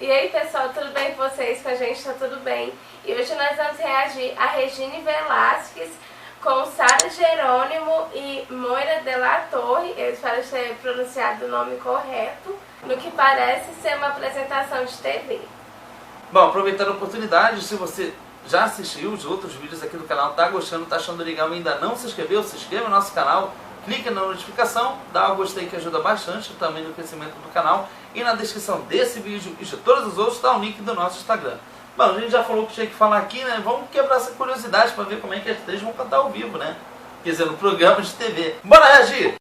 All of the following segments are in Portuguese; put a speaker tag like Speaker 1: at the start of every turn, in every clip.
Speaker 1: E aí pessoal, tudo bem com vocês? Com a gente tá tudo bem. E hoje nós vamos reagir a Regine Velasquez com Sara Jerônimo e Moira de la Torre, eu espero ter pronunciado o nome correto, no que parece ser uma apresentação de TV.
Speaker 2: Bom, aproveitando a oportunidade, se você já assistiu os outros vídeos aqui do canal, tá gostando, tá achando legal e ainda não se inscreveu, se inscreva no nosso canal, clique na notificação, dá o gostei que ajuda bastante também no crescimento do canal. E na descrição desse vídeo e de todos os outros está o link do nosso Instagram. Bom, a gente já falou o que tinha que falar aqui, né? Vamos quebrar essa curiosidade para ver como é que as três vão cantar ao vivo, né? Quer dizer, no programa de TV. Bora reagir!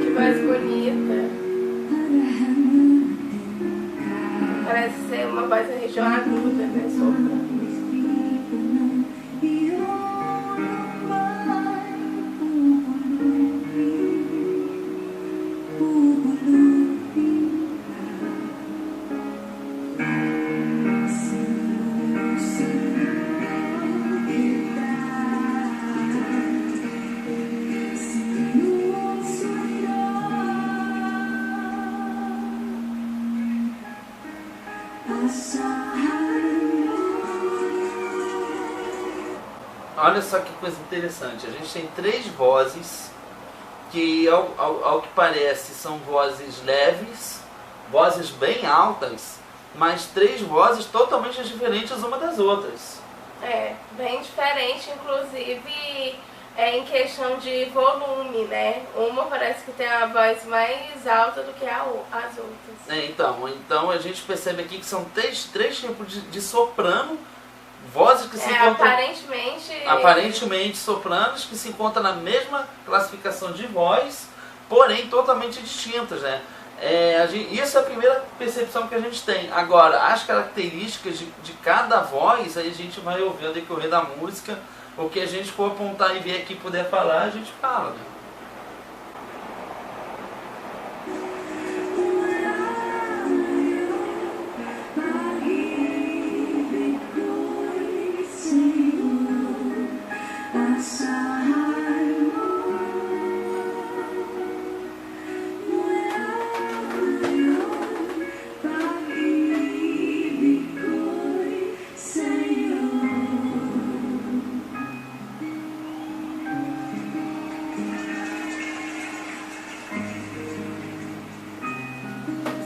Speaker 1: Que voz bonita. Parece ser uma voz na região aguda, né? Soprano.
Speaker 2: Olha só que coisa interessante, a gente tem três vozes que ao que parece são vozes leves, vozes bem altas, mas três vozes totalmente diferentes uma das outras.
Speaker 1: É, bem diferente, inclusive em questão de volume, né? Uma parece que tem a voz mais alta do que as outras.
Speaker 2: Então a gente percebe aqui que são três tipos de soprano, vozes que se encontram... Aparentemente sopranos que se encontram na mesma classificação de voz, porém totalmente distintas, né? Isso é a primeira percepção que a gente tem. Agora, as características de cada voz, aí a gente vai ouvir ao decorrer da música. O que a gente for apontar e ver aqui puder falar, a gente fala, né?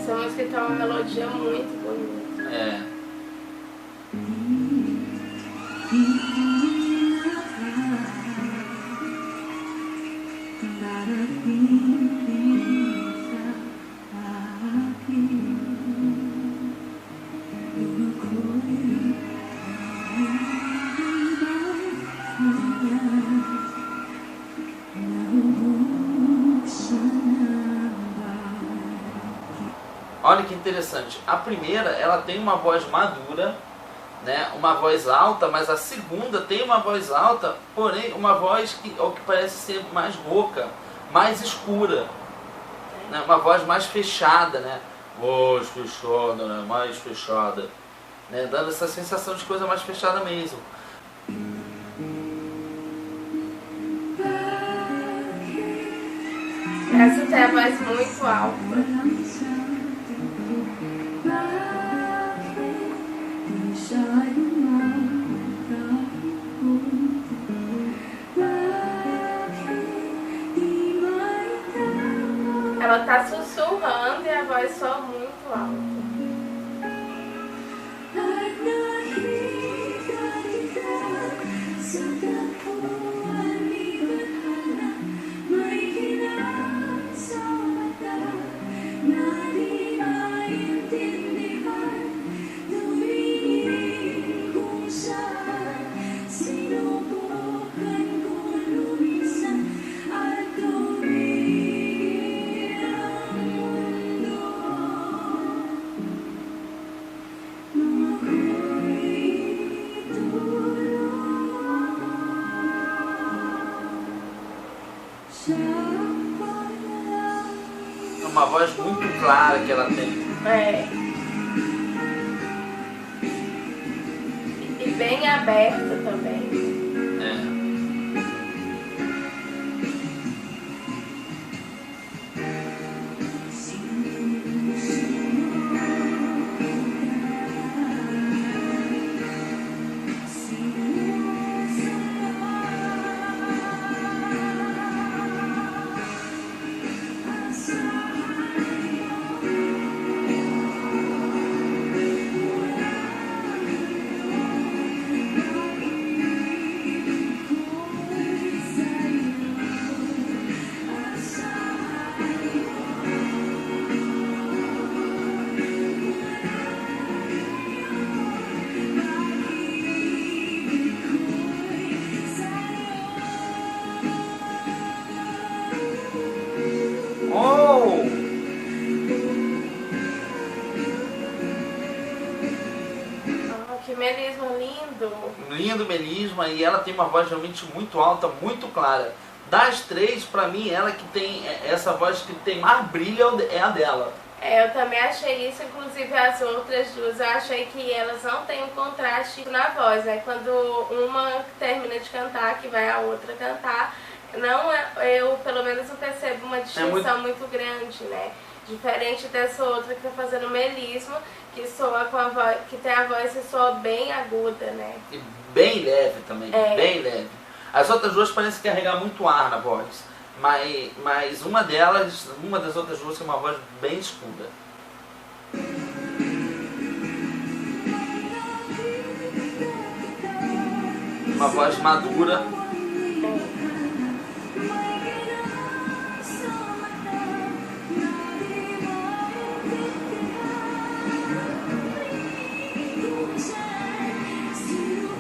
Speaker 1: Essa música tem uma melodia muito bonita.
Speaker 2: É. Olha que interessante, a primeira ela tem uma voz madura, né, uma voz alta, mas a segunda tem uma voz alta, porém uma voz que, ao que parece ser mais rouca, mais escura, né, uma voz mais fechada, né, voz fechada, né, mais fechada, né, dando essa sensação de coisa mais fechada mesmo.
Speaker 1: Essa tem a voz muito alta. Ela tá sussurrando e a voz só muito alta.
Speaker 2: uma voz muito clara que ela tem.
Speaker 1: É. E bem aberta também.
Speaker 2: É.
Speaker 1: Que melisma lindo!
Speaker 2: Lindo melisma, e ela tem uma voz realmente muito alta, muito clara. Das três, pra mim, ela que tem essa voz que tem mais brilho é a dela.
Speaker 1: É, eu também achei isso, inclusive as outras duas, eu achei que elas não têm um contraste na voz, né? Quando uma termina de cantar, que vai a outra cantar, não eu pelo menos não percebo uma distinção muito grande, né? Diferente dessa outra que tá fazendo melisma, que soa com a voz, que tem a voz que soa bem aguda, né?
Speaker 2: E bem leve também, bem leve. As outras duas parecem carregar muito ar na voz, mas uma das outras duas tem uma voz bem escura. Uma voz madura.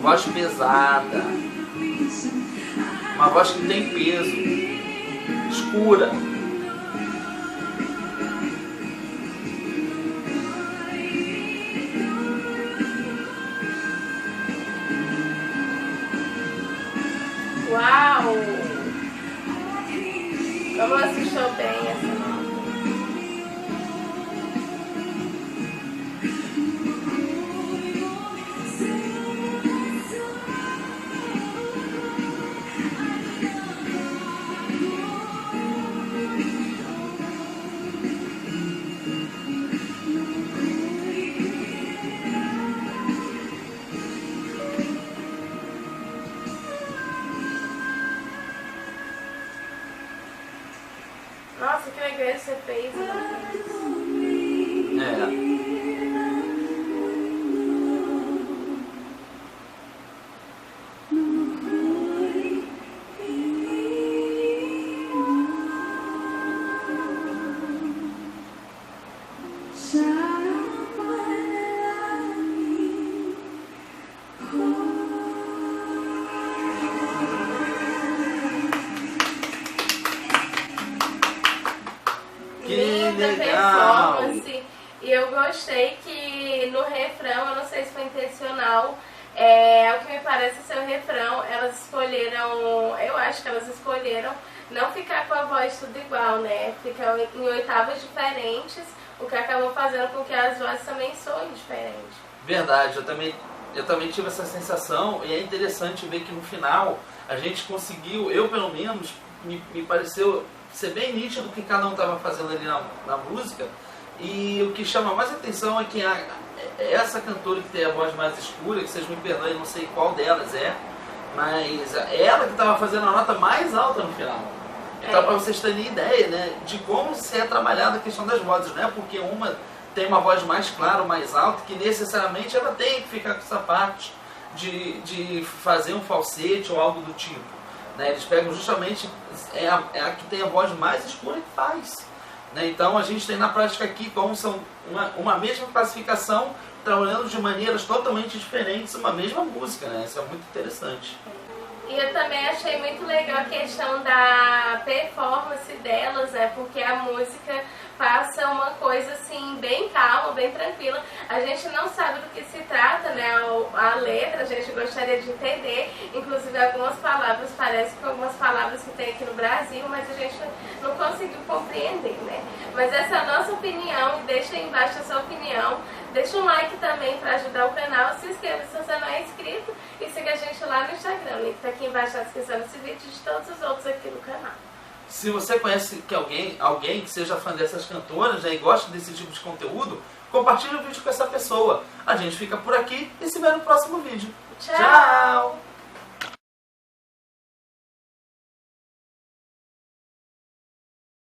Speaker 2: Voz pesada, uma voz que tem peso, escura.
Speaker 1: Uau! Como assistiu bem essa nota? Nossa, que legal que você fez,
Speaker 2: legal!
Speaker 1: Performance. E eu gostei que no refrão, eu não sei se foi intencional, o que me parece ser o refrão, elas escolheram, eu acho que elas escolheram não ficar com a voz tudo igual, né? Ficar em oitavas diferentes, o que acabou fazendo com que as vozes também soem diferentes.
Speaker 2: Verdade, eu também tive essa sensação, e é interessante ver que no final a gente conseguiu, eu pelo menos, me pareceu ser bem nítido o que cada um estava fazendo ali na música, e o que chama mais atenção é que essa cantora que tem a voz mais escura, que vocês me perdoem, não sei qual delas é, mas ela que estava fazendo a nota mais alta no final. Então, para vocês terem ideia, né, de como se é trabalhada a questão das vozes, não é porque uma tem uma voz mais clara, mais alta, que necessariamente ela tem que ficar com essa parte de fazer um falsete ou algo do tipo. Né? Eles pegam justamente a que tem a voz mais escura que faz. Né? Então a gente tem na prática aqui como são uma mesma classificação, trabalhando de maneiras totalmente diferentes uma mesma música. Né? Isso é muito interessante.
Speaker 1: E eu também achei muito legal a questão da performance delas, né? Porque a música passa uma coisa assim, bem calma, bem tranquila. A gente não sabe do que se trata, né? A letra, a gente gostaria de entender. Inclusive algumas palavras, parece com algumas palavras que tem aqui no Brasil, mas a gente não conseguiu compreender, né? Mas essa é a nossa opinião, deixa aí embaixo a sua opinião. Deixa um like também para ajudar o canal, se inscreva se você não é inscrito e siga a gente lá no Instagram. O link está aqui embaixo na descrição desse vídeo e de todos os outros aqui no canal.
Speaker 2: Se você conhece alguém que seja fã dessas cantoras, né, e gosta desse tipo de conteúdo, compartilhe o vídeo com essa pessoa. A gente fica por aqui e se vê no próximo vídeo.
Speaker 1: Tchau!